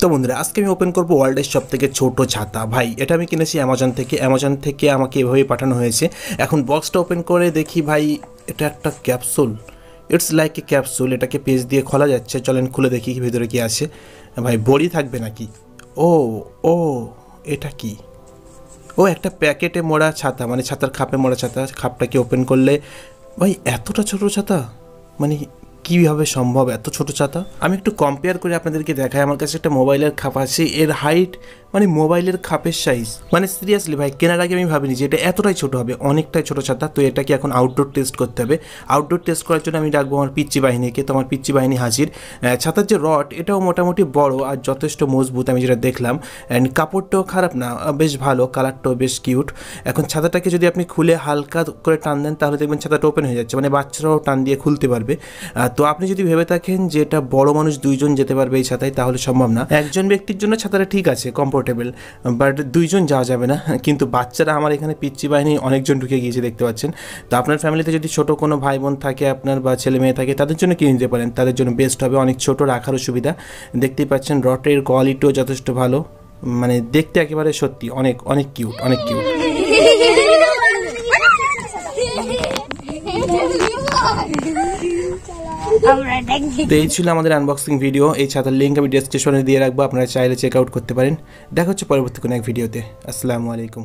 তো বন্ধুরা আজকে আমি ওপেন করব ওয়ার্ল্ডের সবথেকে ছোট ছাতা। ভাই এটা আমি কিনেছি অ্যামাজন থেকে আমাকে এভাবেই পাঠানো হয়েছে। এখন বক্সটা ওপেন করে দেখি ভাই এটা একটা capsule, it's like A capsule. এটাকে পেজ দিয়ে খোলা যাচ্ছে, চলেন খুলে দেখি ভেতরে কি আছে। ভাই বড়ি থাকবে নাকি? ও ও এটা কি? ও একটা প্যাকেটে মোড়া ছাতা, মানে ছাতার খাপে মোড়া ছাতা। খাপটাকে ওপেন করলে ভাই এতটা ছোট ছাতা, মানে কীভাবে সম্ভব এত ছোট ছাতা? আমি একটু কম্পেয়ার করে আপনাদেরকে দেখাই। আমার কাছে একটা মোবাইলের খাপ আছে, এর হাইট মানে মোবাইলের খাপের সাইজ। মানে সিরিয়াসলি ভাই কেনার আগে আমি ভাবিনি যে এটা এতটাই ছোট হবে, অনেকটাই ছোট ছাতা। তো এটাকে এখন আউটডোর টেস্ট করতে হবে। আউটডোর টেস্ট করার জন্য আমি ডাকবো আমার পিচ্চি বাহিনীকে। তো আমার পিচ্চি বাহিনী হাজির। ছাতার যে রড এটাও মোটামুটি বড় আর যথেষ্ট মজবুত, আমি যেটা দেখলাম। অ্যান্ড কাপড়টাও খারাপ না, বেশ ভালো, কালারটাও বেশ কিউট। এখন ছাতাটাকে যদি আপনি খুলে হালকা করে টান দেন তাহলে দেখবেন ছাতাটা ওপেন হয়ে যাচ্ছে, মানে বাচ্চারাও টান দিয়ে খুলতে পারবে। তো আপনি যদি ভেবে থাকেন যে এটা বড় মানুষ দুইজন যেতে পারবে এই ছাতায়, তাহলে সম্ভব না। একজন ব্যক্তির জন্য ছাতাটা ঠিক আছে, কমফোর্টেবল, বাট দুইজন যাওয়া যাবে না। কিন্তু বাচ্চারা আমার এখানে পিচ্চি বাহিনী অনেকজন ঢুকে গিয়েছে, দেখতে পাচ্ছেন। তো আপনার ফ্যামিলিতে যদি ছোট কোনো ভাই বোন থাকে আপনার বা ছেলে মেয়ে থাকে, তাদের জন্য কিনে নিতে পারেন, তাদের জন্য বেস্ট হবে। অনেক ছোট, রাখারও সুবিধা। দেখতেই পাচ্ছেন রটের কোয়ালিটিও যথেষ্ট ভালো, মানে দেখতে একেবারে সত্যি অনেক অনেক কিউট, অনেক কিউট। তো এই ছিল আমাদের আনবক্সিং ভিডিও। এই ছাতার লিঙ্ক আমি ডেসক্রিপশনে দিয়ে রাখবো, আপনারা চাইলে চেক আউট করতে পারেন। দেখা হচ্ছে পরবর্তী কোনো এক ভিডিওতে। আসসালামু আলাইকুম।